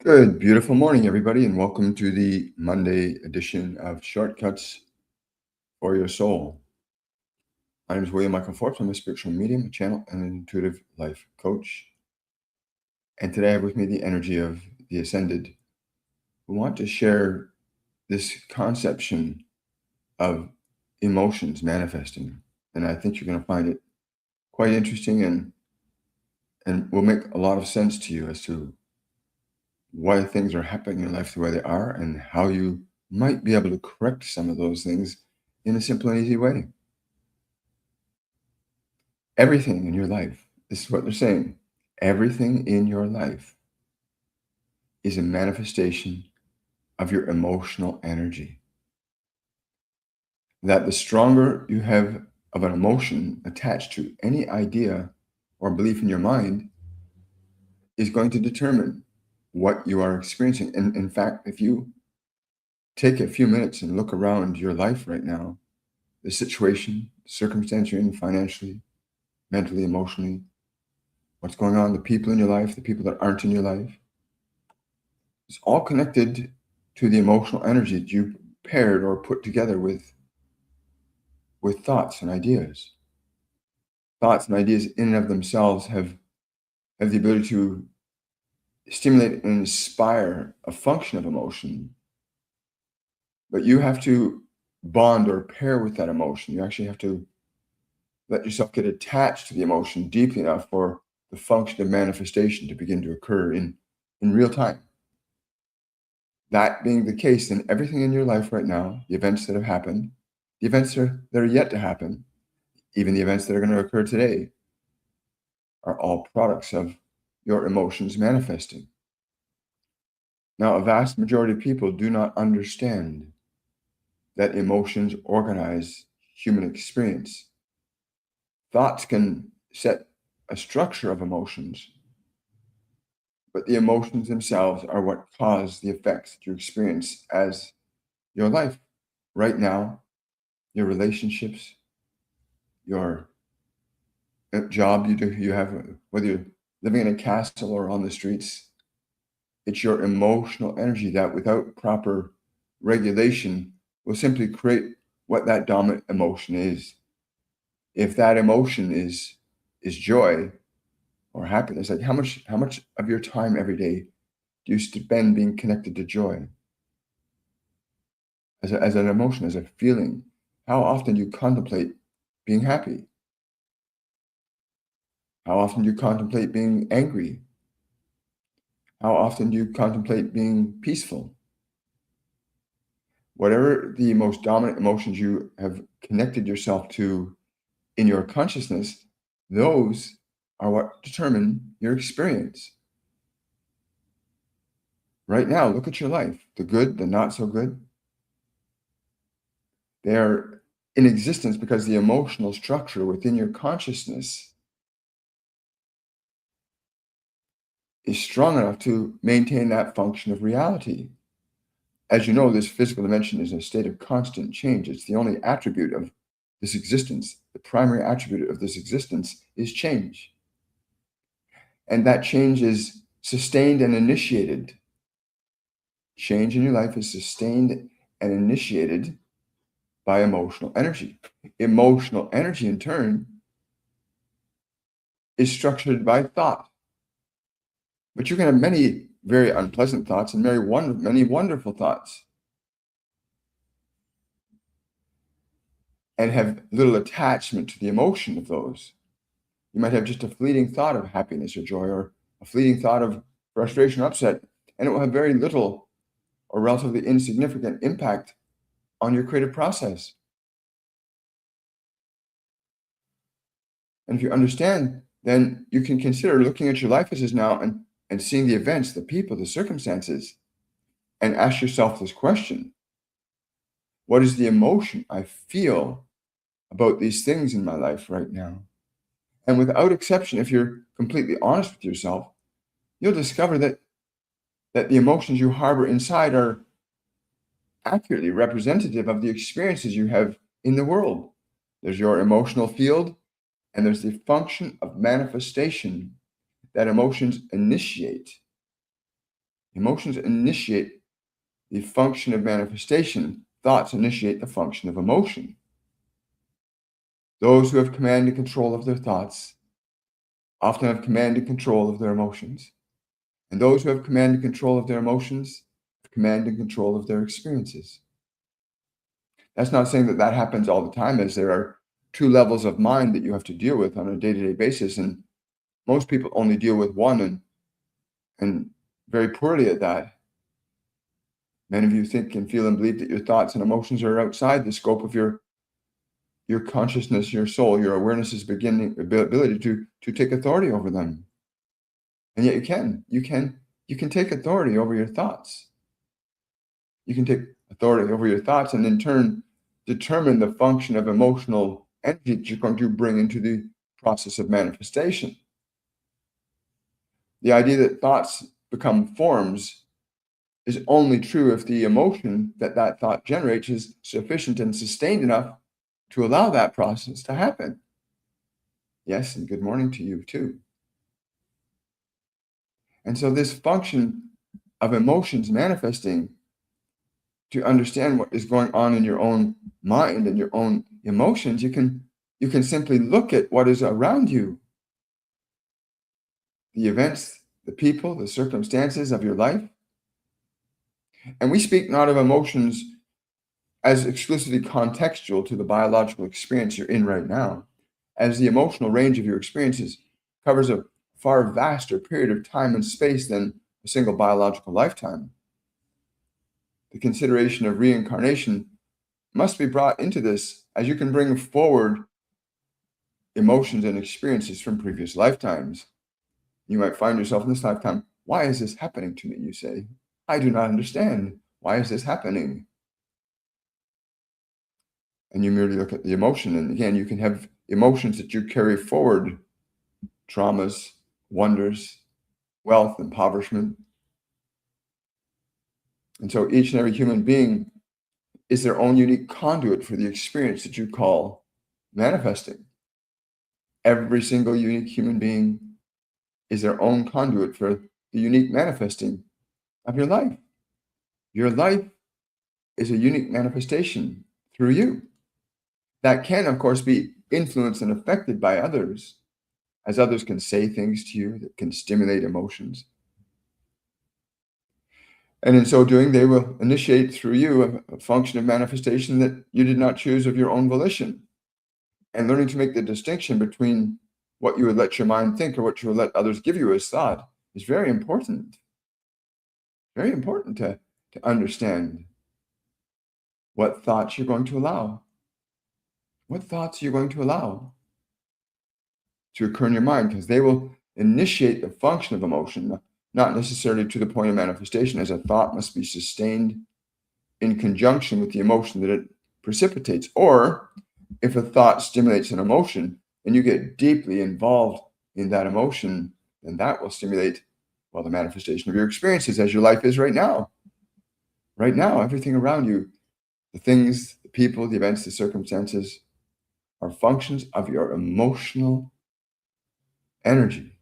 Good, beautiful morning, everybody, and welcome to the Monday edition of Shortcuts for Your Soul. My name is William Michael Forbes. I'm a spiritual medium, a channel, and an intuitive life coach. And today I have with me the energy of the Ascended, who want to share this conception of emotions manifesting. And I think you're going to find it quite interesting and will make a lot of sense to you as to why things are happening in your life the way they are and how you might be able to correct some of those things in a simple and easy way. Everything in your life, this is what they're saying, everything in your life is a manifestation of your emotional energy. That the stronger you have of an emotion attached to any idea or belief in your mind is going to determine what you are experiencing. And in fact, if you take a few minutes and look around your life right now, the situation, circumstance you're in financially, mentally, emotionally, what's going on, the people in your life, the people that aren't in your life, it's all connected to the emotional energy that you paired or put together with thoughts and ideas. Thoughts and ideas in and of themselves have the ability to stimulate and inspire a function of emotion, but you have to bond or pair with that emotion. You actually have to let yourself get attached to the emotion deeply enough for the function of manifestation to begin to occur in real time. That being the case, then everything in your life right now, the events that have happened, the events that are yet to happen, even the events that are going to occur today, are all products of your emotions manifesting. Now, a vast majority of people do not understand that emotions organize human experience. Thoughts can set a structure of emotions, but the emotions themselves are what cause the effects that you experience as your life right now, your relationships, your job you have, whether you're living in a castle or on the streets. It's your emotional energy that, without proper regulation, will simply create what that dominant emotion is. If that emotion is joy or happiness, like how much of your time every day do you spend being connected to joy as an emotion, as a feeling? How often do you contemplate being happy? How often do you contemplate being angry? How often do you contemplate being peaceful? Whatever the most dominant emotions you have connected yourself to in your consciousness, those are what determine your experience. Right now, look at your life, the good, the not so good. They're in existence because the emotional structure within your consciousness is strong enough to maintain that function of reality. As you know, this physical dimension is a state of constant change. It's the only attribute of this existence. The primary attribute of this existence is change. And that change is sustained and initiated. Change in your life is sustained and initiated by emotional energy. Emotional energy, in turn, is structured by thought. But you can have many very unpleasant thoughts and many wonderful thoughts, and have little attachment to the emotion of those. You might have just a fleeting thought of happiness or joy, or a fleeting thought of frustration or upset, and it will have very little or relatively insignificant impact on your creative process. And if you understand, then you can consider looking at your life as is now and seeing the events, the people, the circumstances, and ask yourself this question: what is the emotion I feel about these things in my life right now? And without exception, if you're completely honest with yourself, you'll discover that the emotions you harbor inside are accurately representative of the experiences you have in the world. There's your emotional field, and there's the function of manifestation that emotions initiate. Emotions initiate the function of manifestation. Thoughts initiate the function of emotion. Those who have command and control of their thoughts often have command and control of their emotions. And those who have command and control of their emotions have command and control of their experiences. That's not saying that that happens all the time, as there are two levels of mind that you have to deal with on a day-to-day basis. And most people only deal with one, and very poorly at that. Many of you think and feel and believe that your thoughts and emotions are outside the scope of your consciousness, your soul, your awareness's ability to take authority over them. And yet you can take authority over your thoughts. You can take authority over your thoughts and in turn determine the function of emotional energy that you're going to bring into the process of manifestation. The idea that thoughts become forms is only true if the emotion that that thought generates is sufficient and sustained enough to allow that process to happen. Yes, and good morning to you too. And so this function of emotions manifesting, to understand what is going on in your own mind and your own emotions, you can simply look at what is around you. The events, the people, the circumstances of your life. And we speak not of emotions as exclusively contextual to the biological experience you're in right now, as the emotional range of your experiences covers a far vaster period of time and space than a single biological lifetime. The consideration of reincarnation must be brought into this, as you can bring forward emotions and experiences from previous lifetimes. You might find yourself in this lifetime, why is this happening to me, you say? I do not understand. Why is this happening? And you merely look at the emotion. And again, you can have emotions that you carry forward, traumas, wonders, wealth, impoverishment. And so each and every human being is their own unique conduit for the experience that you call manifesting. Every single unique human being is their own conduit for the unique manifesting of your life. Your life is a unique manifestation through you. That can, of course, be influenced and affected by others, as others can say things to you that can stimulate emotions. And in so doing, they will initiate through you a function of manifestation that you did not choose of your own volition. And learning to make the distinction between what you would let your mind think or what you would let others give you as thought is very important. Very important to understand what thoughts you're going to allow. What thoughts are you going to allow to occur in your mind? Because they will initiate the function of emotion, not necessarily to the point of manifestation, as a thought must be sustained in conjunction with the emotion that it precipitates. Or if a thought stimulates an emotion and you get deeply involved in that emotion, then that will stimulate, well, the manifestation of your experiences as your life is right now. Right now, everything around you, the things, the people, the events, the circumstances, are functions of your emotional energy.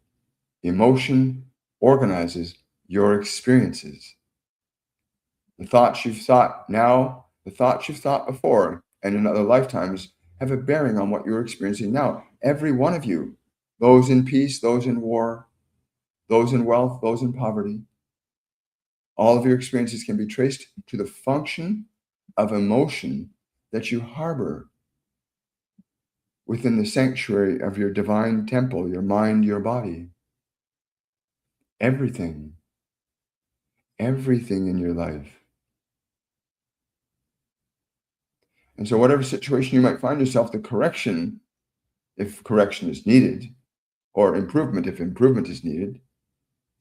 Emotion organizes your experiences. The thoughts you've thought now, the thoughts you've thought before, and in other lifetimes have a bearing on what you're experiencing now. Every one of you, those in peace, those in war, those in wealth, those in poverty, all of your experiences can be traced to the function of emotion that you harbor within the sanctuary of your divine temple, your mind, your body. Everything in your life. And so whatever situation you might find yourself, the correction, if correction is needed, or improvement, if improvement is needed,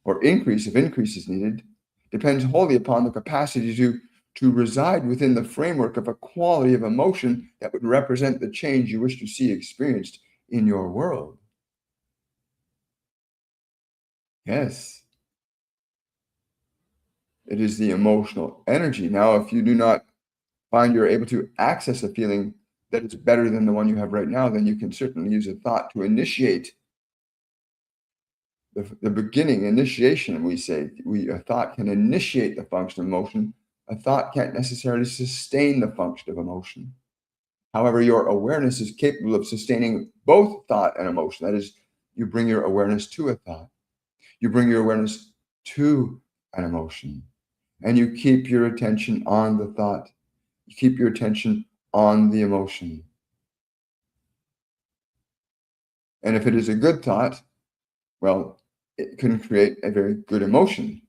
or increase, if increase is needed, depends wholly upon the capacity to reside within the framework of a quality of emotion that would represent the change you wish to see experienced in your world. Yes. It is the emotional energy. Now, if you do not find you're able to access a feeling that is better than the one you have right now, then you can certainly use a thought to initiate the beginning, initiation, we say. A thought can initiate the function of emotion. A thought can't necessarily sustain the function of emotion. However, your awareness is capable of sustaining both thought and emotion. That is, you bring your awareness to a thought, you bring your awareness to an emotion, and you keep your attention on the thought. You keep your attention on the emotion. And if it is a good thought, well, it can create a very good emotion.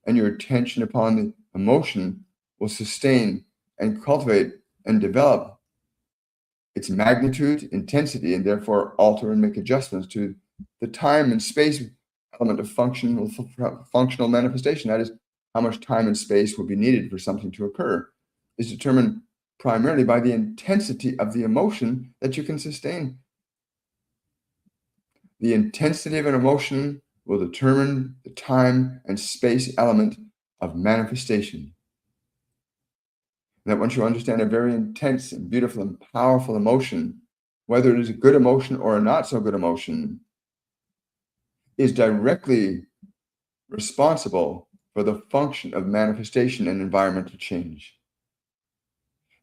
And your attention upon the emotion will sustain and cultivate and develop its magnitude, intensity, and therefore alter and make adjustments to the time and space element of functional manifestation. That is, how much time and space will be needed for something to occur, is determined primarily by the intensity of the emotion that you can sustain. The intensity of an emotion will determine the time and space element of manifestation. And that once you understand a very intense and beautiful and powerful emotion, whether it is a good emotion or a not so good emotion, is directly responsible for the function of manifestation and environmental change.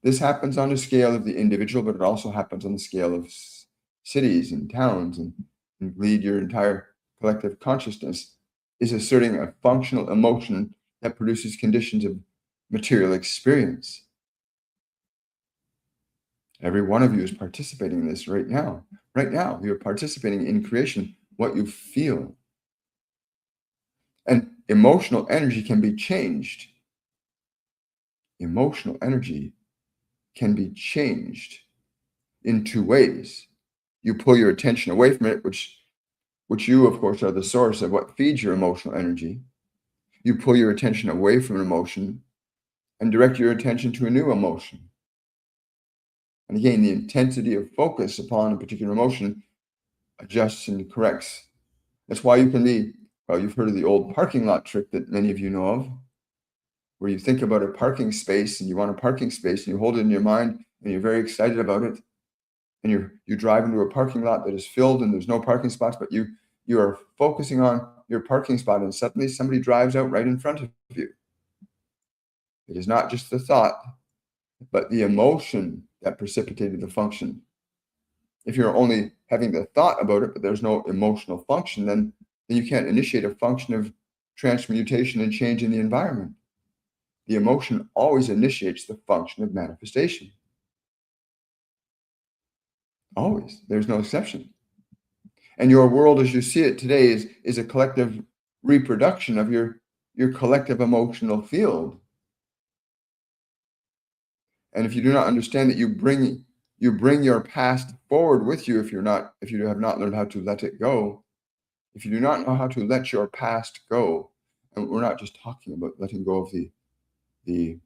This happens on the scale of the individual, but it also happens on the scale of cities and towns, and lead your entire collective consciousness is asserting a functional emotion that produces conditions of material experience. Every one of you is participating in this right now. Right now, you're participating in creation, what you feel. And emotional energy can be changed. Emotional energy can be changed in two ways. You pull your attention away from it, which you, of course, are the source of what feeds your emotional energy. You pull your attention away from an emotion and direct your attention to a new emotion. And again, the intensity of focus upon a particular emotion adjusts and corrects. That's why you can be, well, you've heard of the old parking lot trick that many of you know of, where you think about a parking space and you want a parking space and you hold it in your mind and you're very excited about it. And you drive into a parking lot that is filled and there's no parking spots, but you are focusing on your parking spot, and suddenly somebody drives out right in front of you. It is not just the thought, but the emotion that precipitated the function. If you're only having the thought about it, but there's no emotional function, then you can't initiate a function of transmutation and change in the environment. The emotion always initiates the function of manifestation. Always. There's no exception. And your world as you see it today is a collective reproduction of your collective emotional field. And if you do not understand that you bring your past forward with you, if you have not learned how to let it go, if you do not know how to let your past go, and we're not just talking about letting go of the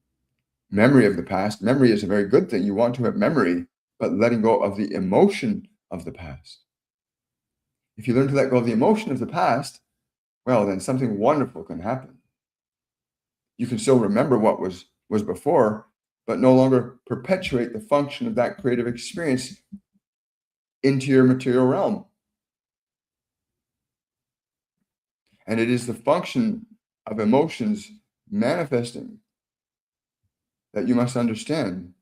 memory of the past. Memory is a very good thing. You want to have memory, but letting go of the emotion of the past. If you learn to let go of the emotion of the past, well, then something wonderful can happen. You can still remember what was before, but no longer perpetuate the function of that creative experience into your material realm. And it is the function of emotions manifesting that you must understand.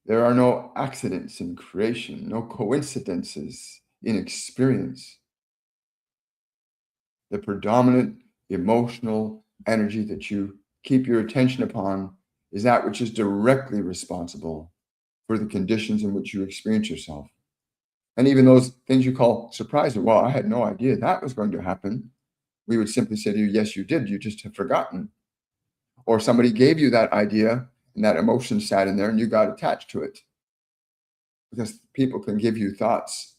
There are no accidents in creation, no coincidences in experience. The predominant emotional energy that you keep your attention upon is that which is directly responsible for the conditions in which you experience yourself. And even those things you call surprising, well, I had no idea that was going to happen. We would simply say to you, yes, you did. You just have forgotten. Or somebody gave you that idea and that emotion sat in there and you got attached to it. Because people can give you thoughts.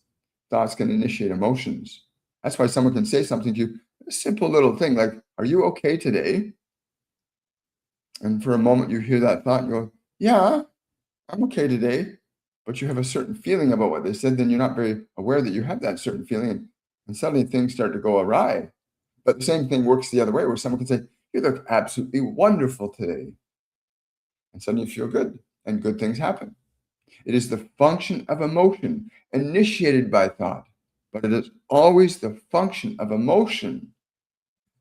Thoughts can initiate emotions. That's why someone can say something to you, a simple little thing like, are you okay today? And for a moment you hear that thought and you go, yeah, I'm okay today. But you have a certain feeling about what they said, then you're not very aware that you have that certain feeling. And suddenly things start to go awry. But the same thing works the other way, where someone can say, you look absolutely wonderful today. And suddenly you feel good and good things happen. It is the function of emotion initiated by thought but it is always the function of emotion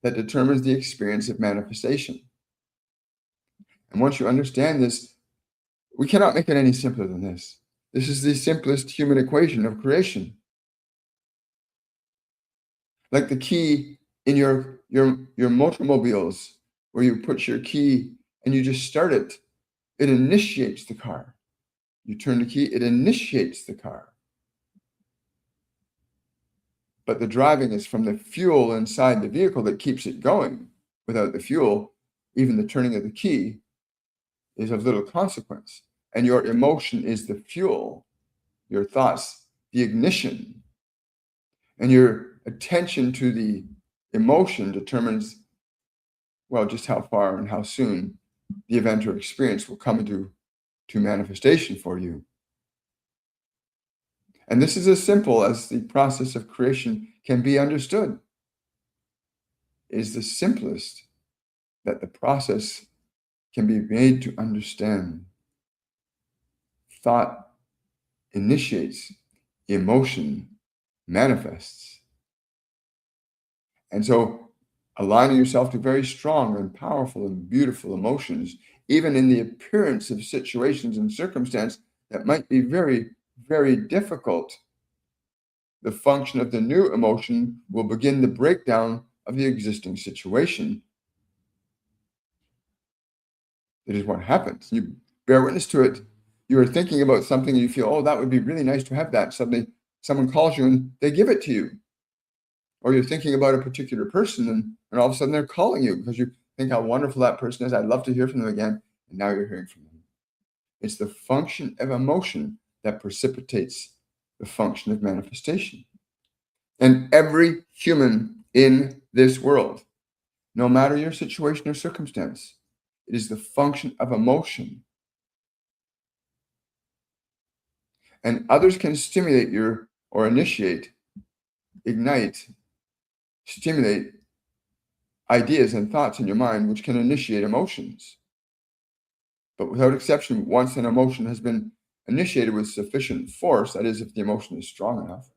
that determines the experience of manifestation. And once you understand this, we cannot make it any simpler than this. This is the simplest human equation of creation. Like the key in your motormobiles, where you put your key and you just start it, it initiates the car. You turn the key, it initiates the car. But the driving is from the fuel inside the vehicle that keeps it going. Without the fuel, even the turning of the key is of little consequence. And your emotion is the fuel, your thoughts, the ignition. And your attention to the emotion determines, well, just how far and how soon the event or experience will come into manifestation for you. And this is as simple as the process of creation can be understood. It is the simplest that the process can be made to understand. Thought initiates, emotion manifests. And so aligning yourself to very strong and powerful and beautiful emotions, even in the appearance of situations and circumstance that might be very, very difficult, the function of the new emotion will begin the breakdown of the existing situation. It is what happens. You bear witness to it. You are thinking about something and you feel, oh, that would be really nice to have that. Suddenly someone calls you and they give it to you. Or you're thinking about a particular person and all of a sudden they're calling you because you think how wonderful that person is. I'd love to hear from them again. And now you're hearing from them. It's the function of emotion that precipitates the function of manifestation. And every human in this world, no matter your situation or circumstance, it is the function of emotion. And others can stimulate or initiate, ignite, stimulate ideas and thoughts in your mind, which can initiate emotions. But without exception, once an emotion has been initiated with sufficient force, that is, if the emotion is strong enough,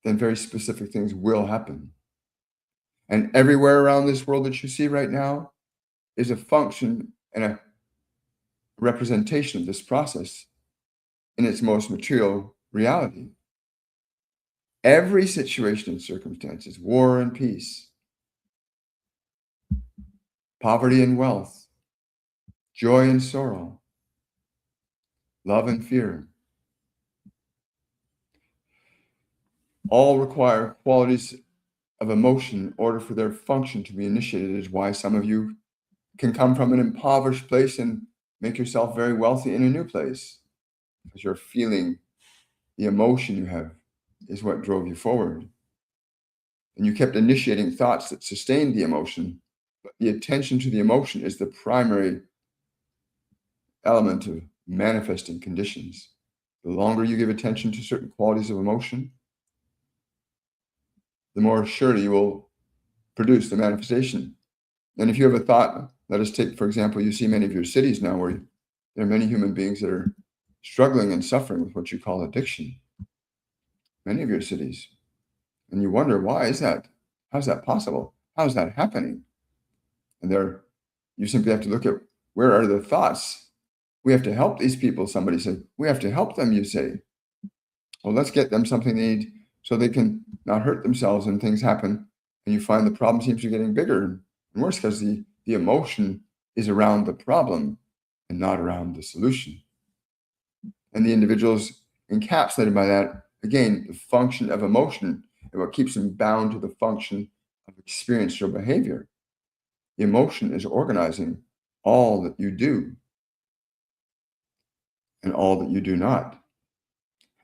then very specific things will happen. And everywhere around this world that you see right now is a function and a representation of this process in its most material reality. Every situation and circumstances, war and peace, poverty and wealth, joy and sorrow, love and fear, all require qualities of emotion in order for their function to be initiated. It is why some of you can come from an impoverished place and make yourself very wealthy in a new place, because you're feeling the emotion you have is what drove you forward. And you kept initiating thoughts that sustained the emotion, but the attention to the emotion is the primary element of manifesting conditions. The longer you give attention to certain qualities of emotion, the more surely you will produce the manifestation. And if you have a thought, let us take, for example, you see many of your cities now where there are many human beings that are struggling and suffering with what you call addiction. Many of your cities. And you wonder, why is that? How's that possible? How's that happening? And you simply have to look at, where are the thoughts? We have to help these people. Somebody said, we have to help them, you say. Well, let's get them something they need so they can not hurt themselves and things happen. And you find the problem seems to be getting bigger and worse because the emotion is around the problem and not around the solution. And the individuals encapsulated by that, again, the function of emotion and what keeps them bound to the function of experience or behavior. The emotion is organizing all that you do and all that you do not.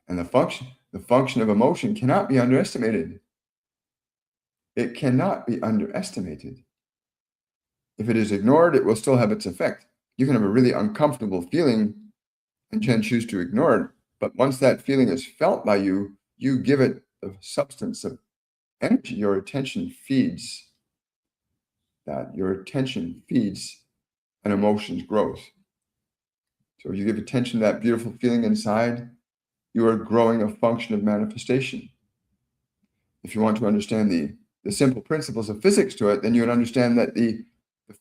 And the function of emotion cannot be underestimated. It cannot be underestimated. If it is ignored, it will still have its effect. You can have a really uncomfortable feeling and can choose to ignore it. But once that feeling is felt by you, you give it the substance of energy. Your attention feeds that. Your attention feeds an emotion's growth. So you give attention to that beautiful feeling inside, you are growing a function of manifestation. If you want to understand the simple principles of physics to it, then you would understand that the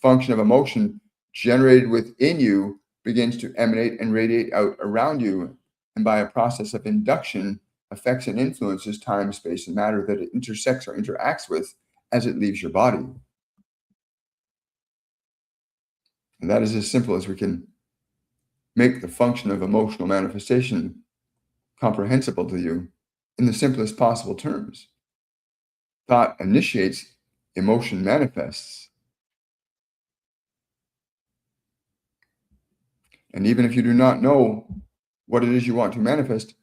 function of emotion generated within you begins to emanate and radiate out around you, and by a process of induction, affects and influences time, space, and matter that it intersects or interacts with as it leaves your body. And that is as simple as we can make the function of emotional manifestation comprehensible to you in the simplest possible terms. Thought initiates, emotion manifests. And even if you do not know what it is you want to manifest,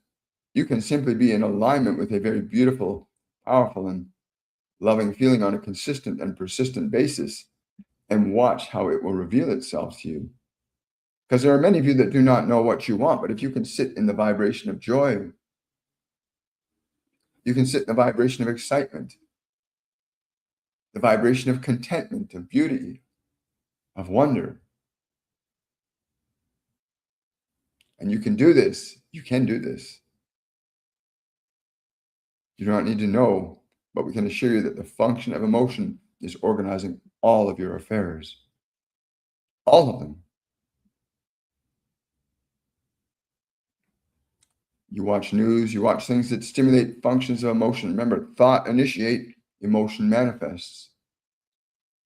you can simply be in alignment with a very beautiful, powerful, and loving feeling on a consistent and persistent basis and watch how it will reveal itself to you. Because there are many of you that do not know what you want, but if you can sit in the vibration of joy, you can sit in the vibration of excitement, the vibration of contentment, of beauty, of wonder. And you can do this. You can do this. You do not need to know, but we can assure you that the function of emotion is organizing all of your affairs. All of them. You watch news, you watch things that stimulate functions of emotion. Remember, thought initiate, emotion manifests.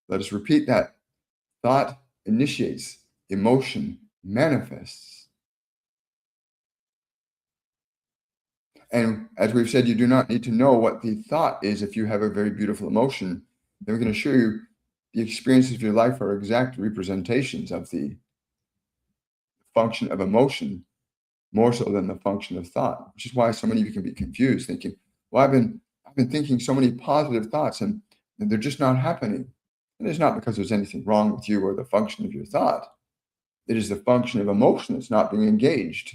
Let us repeat that. Thought initiates, emotion manifests. And as we've said, you do not need to know what the thought is if you have a very beautiful emotion. Then we can assure you the experiences of your life are exact representations of the function of emotion, more so than the function of thought, which is why so many of you can be confused, thinking, well, I've been thinking so many positive thoughts and they're just not happening. And it's not because there's anything wrong with you or the function of your thought. It is the function of emotion that's not being engaged.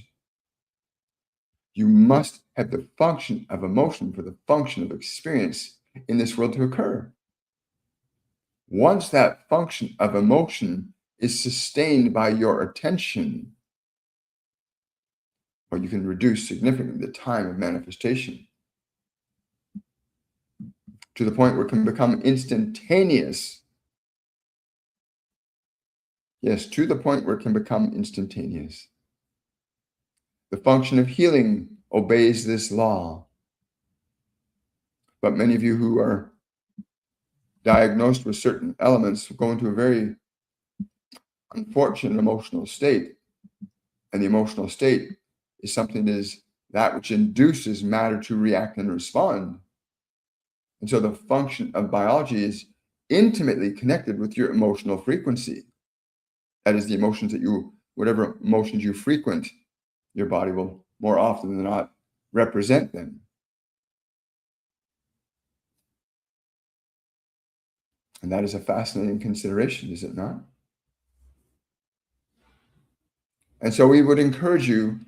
You must have the function of emotion for the function of experience in this world to occur. Once that function of emotion is sustained by your attention, well, you can reduce significantly the time of manifestation to the point where it can become instantaneous. Yes, to the point where it can become instantaneous. The function of healing obeys this law. But many of you who are diagnosed with certain elements go into a very unfortunate emotional state. And the emotional state is something that is that which induces matter to react and respond. And so the function of biology is intimately connected with your emotional frequency. That is the emotions that whatever emotions you frequent, your body will more often than not represent them. And that is a fascinating consideration, is it not? And so we would encourage you,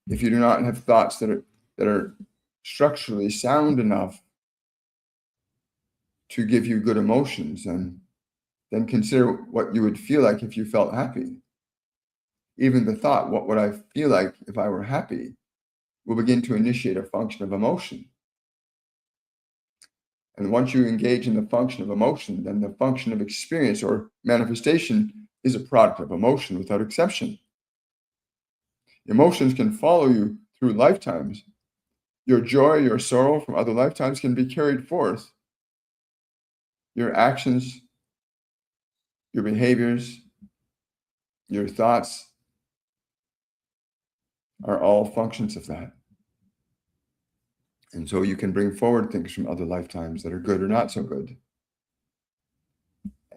if you do not have thoughts that are structurally sound enough to give you good emotions, and then consider what you would feel like if you felt happy. Even the thought, what would I feel like if I were happy, will begin to initiate a function of emotion. And once you engage in the function of emotion, then the function of experience or manifestation is a product of emotion without exception. Emotions can follow you through lifetimes. Your joy, your sorrow from other lifetimes can be carried forth. Your actions, your behaviors, your thoughts are all functions of that. And so you can bring forward things from other lifetimes that are good or not so good.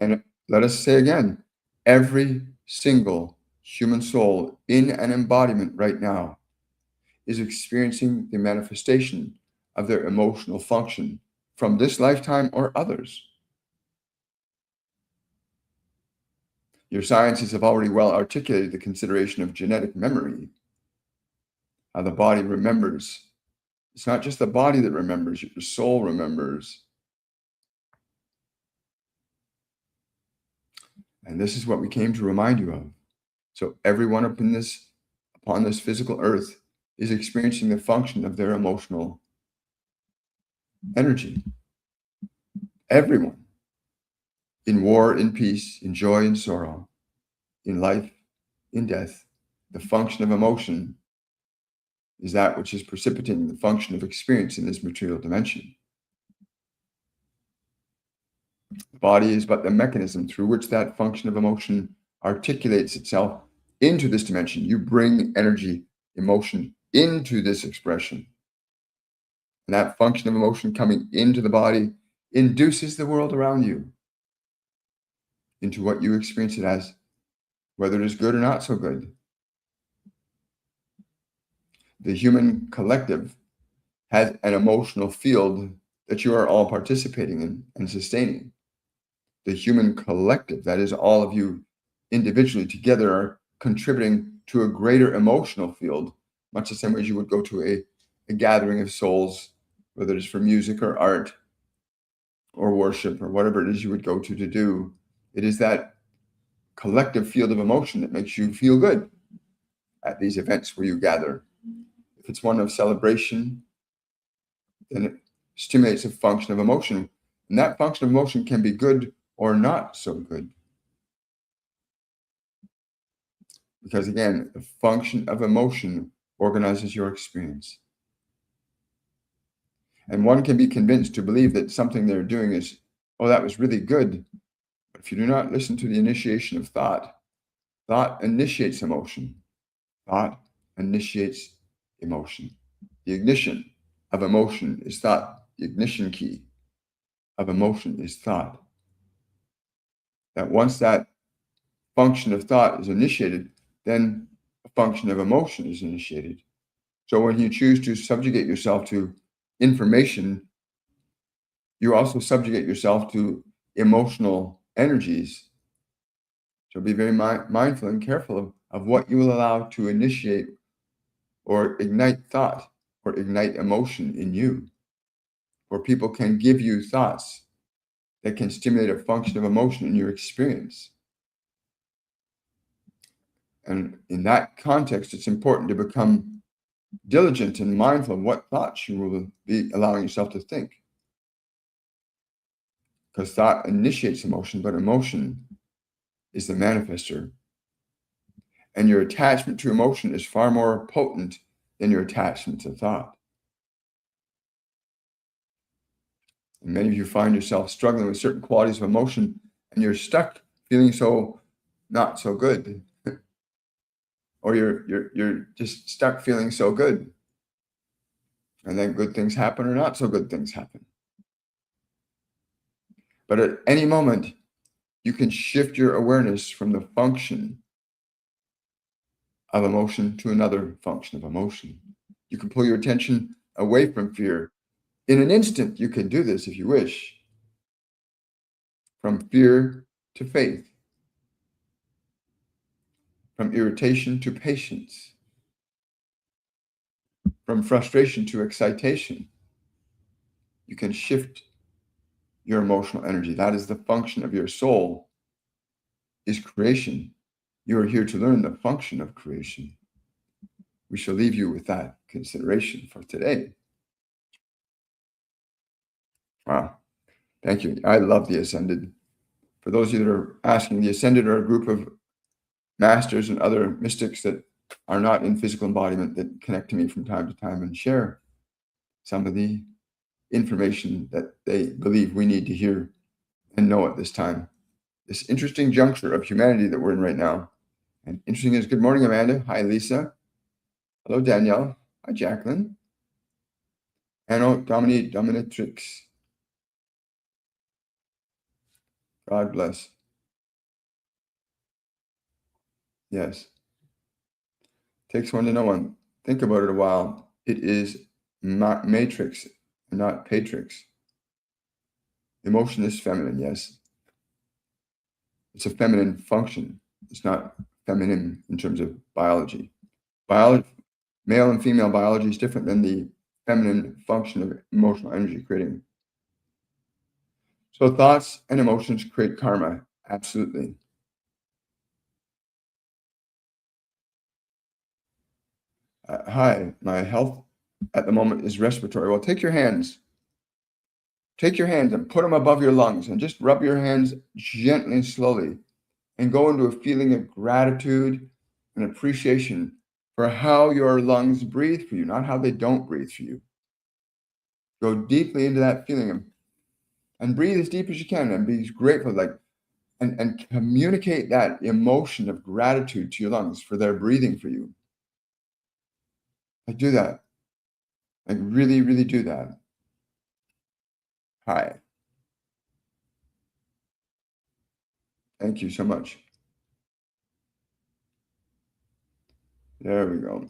And let us say again, every single human soul in an embodiment right now is experiencing the manifestation of their emotional function from this lifetime or others. Your sciences have already well articulated the consideration of genetic memory, how the body remembers. It's not just the body that remembers, your soul remembers. And this is what we came to remind you of. So everyone upon this physical earth is experiencing the function of their emotional energy. Everyone, in war, in peace, in joy, in sorrow, in life, in death, the function of emotion is that which is precipitating the function of experience in this material dimension. The body is but the mechanism through which that function of emotion articulates itself into this dimension. You bring energy, emotion into this expression. And that function of emotion coming into the body induces the world around you into what you experience it as, whether it is good or not so good. The human collective has an emotional field that you are all participating in and sustaining. The human collective, that is all of you individually together, are contributing to a greater emotional field, much the same way as you would go to a gathering of souls, whether it's for music or art or worship or whatever it is you would go to do. It is that collective field of emotion that makes you feel good at these events where you gather. If it's one of celebration, then it stimulates a function of emotion. And that function of emotion can be good or not so good. Because again, the function of emotion organizes your experience. And one can be convinced to believe that something they're doing is, oh, that was really good. But if you do not listen to the initiation of thought, thought initiates emotion. Thought initiates emotion. The ignition of emotion is thought. The ignition key of emotion is thought. That once that function of thought is initiated, then a function of emotion is initiated. So when you choose to subjugate yourself to information, you also subjugate yourself to emotional energies. So be very mindful and careful of what you will allow to initiate or ignite thought or ignite emotion in you. Or people can give you thoughts that can stimulate a function of emotion in your experience. And in that context, it's important to become diligent and mindful of what thoughts you will be allowing yourself to think. Because thought initiates emotion, but emotion is the manifester. And your attachment to emotion is far more potent than your attachment to thought. And many of you find yourself struggling with certain qualities of emotion, and you're stuck feeling so not so good. Or you're just stuck feeling so good. And then good things happen or not so good things happen. But at any moment, you can shift your awareness from the function of emotion to another function of emotion. You can pull your attention away from fear. In an instant, you can do this if you wish. From fear to faith. From irritation to patience. From frustration to excitation. You can shift your emotional energy. That is the function of your soul, is creation. You are here to learn the function of creation. We shall leave you with that consideration for today. Wow. Thank you. I love the Ascended. For those of you that are asking, the Ascended are a group of masters and other mystics that are not in physical embodiment that connect to me from time to time and share some of the information that they believe we need to hear and know at this time. This interesting juncture of humanity that we're in right now. And interesting is, good morning, Amanda. Hi, Lisa. Hello, Danielle. Hi, Jacqueline. Anno Domini Dominatrix. God bless. Yes. Takes one to know one. Think about it a while. It is matrix and not patrix. Emotion is feminine, yes. It's a feminine function. It's not feminine in terms of biology. Male and female biology is different than the feminine function of emotional energy creating. So thoughts and emotions create karma. Absolutely. Hi, my health at the moment is respiratory. Well, take your hands. Take your hands and put them above your lungs and just rub your hands gently and slowly and go into a feeling of gratitude and appreciation for how your lungs breathe for you, not how they don't breathe for you. Go deeply into that feeling and breathe as deep as you can and be grateful, like, and communicate that emotion of gratitude to your lungs for their breathing for you. Like, do that. Like, really, really do that. Hi. Thank you so much. There we go.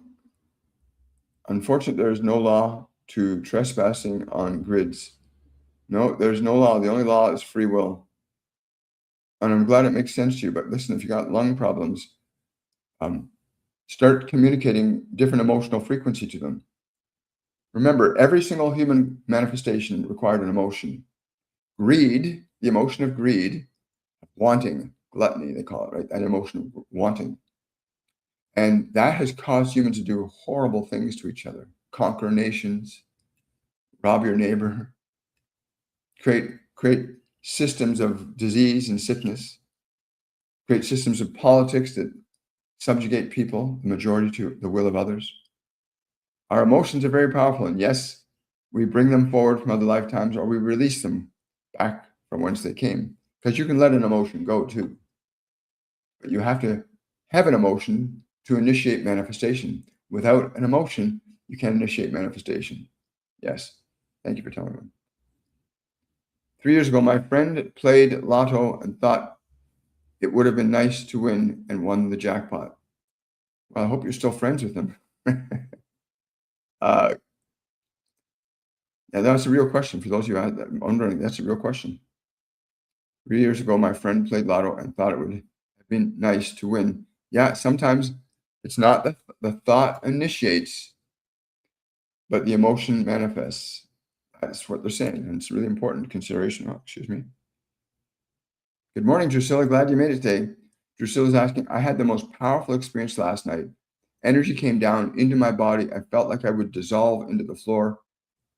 Unfortunately, there is no law to trespassing on grids. No, there's no law. The only law is free will. And I'm glad it makes sense to you. But listen, if you got lung problems, um, start communicating different emotional frequency to them. Remember, every single human manifestation required an emotion. Greed, the emotion of greed, wanting, gluttony, they call it, right? That emotion of wanting. And that has caused humans to do horrible things to each other, conquer nations, rob your neighbor, create systems of disease and sickness, create systems of politics that subjugate people, the majority, to the will of others. Our emotions are very powerful, and yes, we bring them forward from other lifetimes or we release them back from whence they came. Because you can let an emotion go too. But you have to have an emotion to initiate manifestation. Without an emotion, you can't initiate manifestation. Yes. Thank you for telling me. 3 years ago, my friend played lotto and thought it would have been nice to win and won the jackpot. Well, I hope you're still friends with him. uh, yeah, that's a real question. For those of you out there wondering, that's a real question. 3 years ago, my friend played lotto and thought it would have been nice to win. Yeah, sometimes it's not the thought initiates, but the emotion manifests. That's what they're saying, and it's really important consideration. Oh, excuse me. Good morning, Drusilla. Glad you made it today. Drusilla's asking, I had the most powerful experience last night. Energy came down into my body. I felt like I would dissolve into the floor.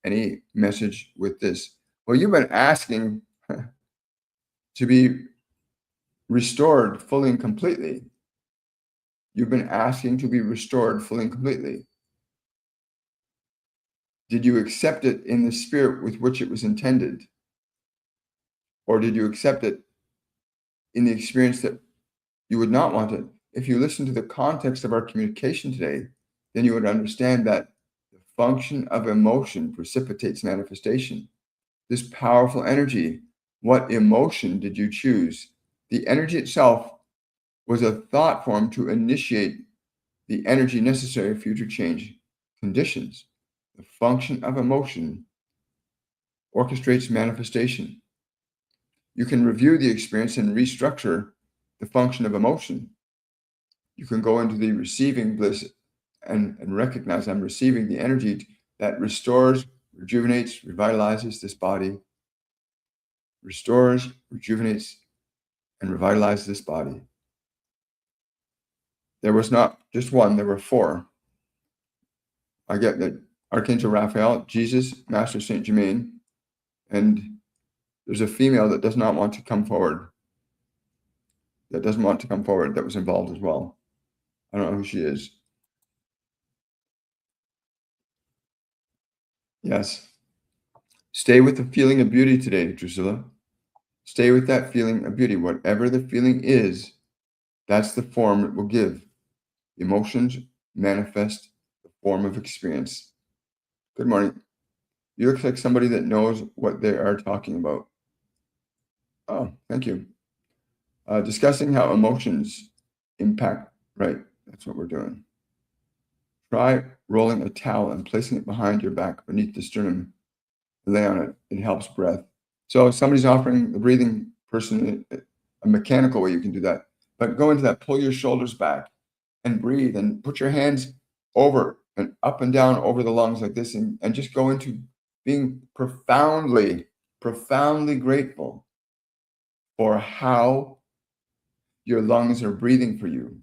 Any message with this? Well, you've been asking to be restored fully and completely. You've been asking to be restored fully and completely. Did you accept it in the spirit with which it was intended? Or did you accept it in the experience that you would not want it? If you listen to the context of our communication today, then you would understand that the function of emotion precipitates manifestation. This powerful energy, what emotion did you choose? The energy itself was a thought form to initiate the energy necessary for future change conditions. The function of emotion orchestrates manifestation. You can review the experience and restructure the function of emotion. You can go into the receiving bliss and recognize I'm receiving the energy that restores, rejuvenates, revitalizes this body, restores, rejuvenates, and revitalizes this body. There was not just one, there were four. I get that Archangel Raphael, Jesus, Master Saint Germain, and there's a female that does not want to come forward, that doesn't want to come forward, that was involved as well. I don't know who she is. Yes. Stay with the feeling of beauty today, Drusilla. Stay with that feeling of beauty. Whatever the feeling is, that's the form it will give. Emotions manifest the form of experience. Good morning. You look like somebody that knows what they are talking about. Oh, thank you. Discussing how emotions impact. Right, that's what we're doing. Try rolling a towel and placing it behind your back beneath the sternum. Lay on it. It helps breath. So if somebody's offering the breathing person a mechanical way, you can do that. But go into that, pull your shoulders back and breathe and put your hands over and up and down over the lungs like this and just go into being profoundly, profoundly grateful for how your lungs are breathing for you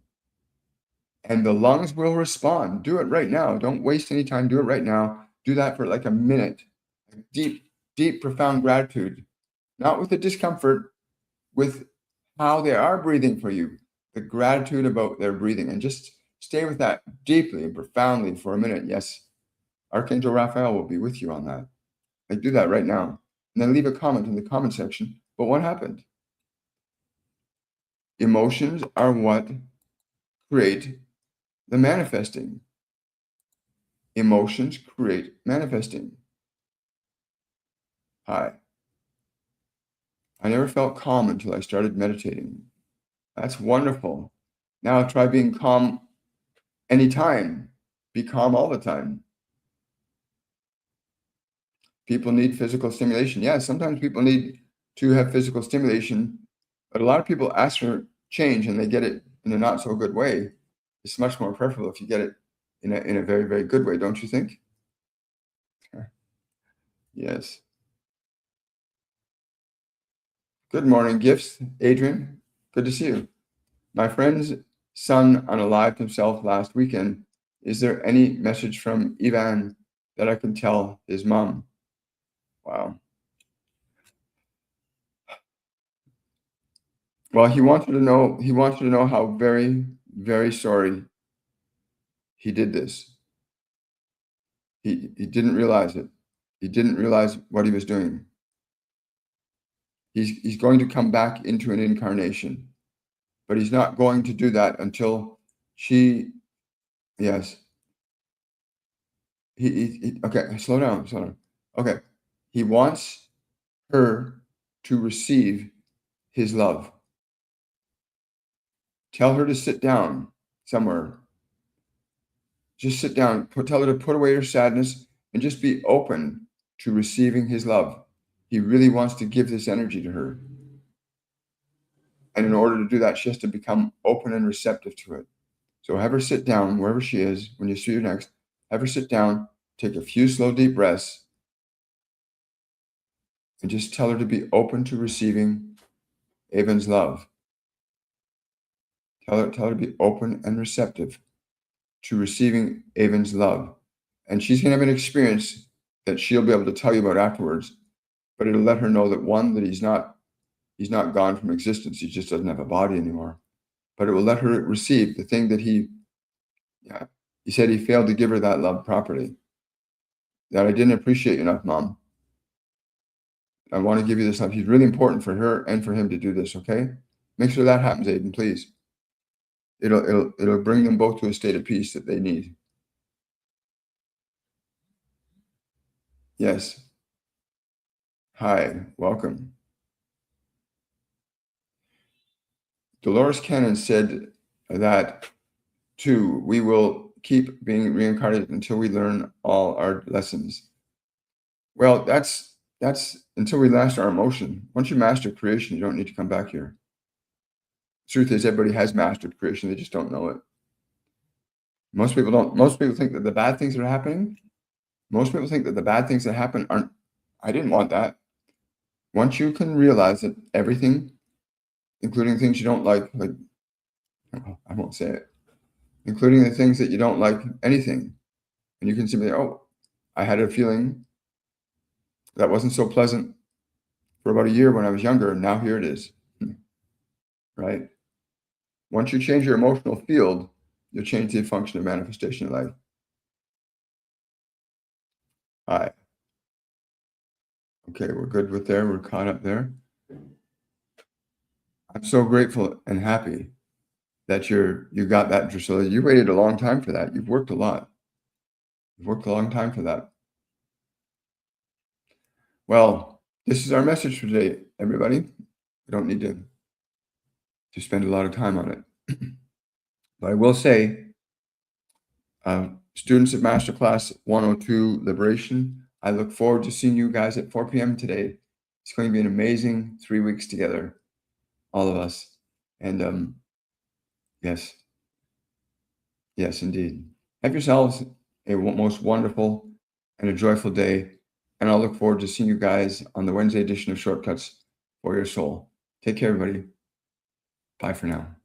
and the lungs will respond. Do it right now. Don't waste any time. Do it right now. Do that for like a minute. Deep, deep, profound gratitude, not with the discomfort, with how they are breathing for you, the gratitude about their breathing, and just stay with that deeply and profoundly for a minute. Yes, Archangel Raphael will be with you on that. Like, do that right now. And then leave a comment in the comment section. But what happened? Emotions are what create the manifesting. Emotions create manifesting. Hi. I never felt calm until I started meditating. That's wonderful. Now try being calm anytime. Be calm all the time. People need physical stimulation. Yeah, sometimes people need to have physical stimulation, but a lot of people ask for change and they get it in a not so good way. It's much more preferable if you get it in a very, very good way, don't you think? Yes. Good morning, Gifts. Adrian, good to see you. My friend's son unalived himself last weekend. Is there any message from Ivan that I can tell his mom? Wow. Well, he wanted to know how very, very sorry he did this. He didn't realize it. He didn't realize what he was doing. He's going to come back into an incarnation, but he's not going to do that until she, yes. Okay, slow down. Okay. He wants her to receive his love. Tell her to sit down somewhere. Just sit down. Tell her to put away her sadness and just be open to receiving his love. He really wants to give this energy to her. And in order to do that, she has to become open and receptive to it. So have her sit down wherever she is. When you see her next, have her sit down, take a few slow, deep breaths, and just tell her to be open to receiving Avon's love. Tell her to be open and receptive to receiving Avon's love. And she's going to have an experience that she'll be able to tell you about afterwards, but it'll let her know that, one, that he's not gone from existence. He just doesn't have a body anymore. But it will let her receive the thing that he said he failed to give her that love properly. That I didn't appreciate you enough, Mom. I want to give you this love. He's really important for her and for him to do this, okay? Make sure that happens, Aiden, please. It'll bring them both to a state of peace that they need. Yes. Hi, welcome. Dolores Cannon said that, too, we will keep being reincarnated until we learn all our lessons. Well, that's until we master our emotion. Once you master creation, you don't need to come back here. Truth is, everybody has mastered creation. They just don't know it. Most people don't. Most people think that the bad things that are happening, most people think that the bad things that happen aren't, I didn't want that. Once you can realize that everything, including things you don't like, I won't say it, including the things that you don't like, anything, and you can simply, oh, I had a feeling that wasn't so pleasant for about a year when I was younger, and now here it is, right? Once you change your emotional field, you'll change the function of manifestation in life. Hi. Okay, we're good with there. We're caught up there. I'm so grateful and happy that you got that, Drusilla. You waited a long time for that. You've worked a lot. You've worked a long time for that. Well, this is our message for today, everybody. We don't need to spend a lot of time on it. But I will say, students of Masterclass 102 Liberation, I look forward to seeing you guys at 4 p.m. today. It's going to be an amazing 3 weeks together, all of us. And yes, indeed. Have yourselves a most wonderful and a joyful day. And I'll look forward to seeing you guys on the Wednesday edition of Shortcuts for Your Soul. Take care, everybody. Bye for now.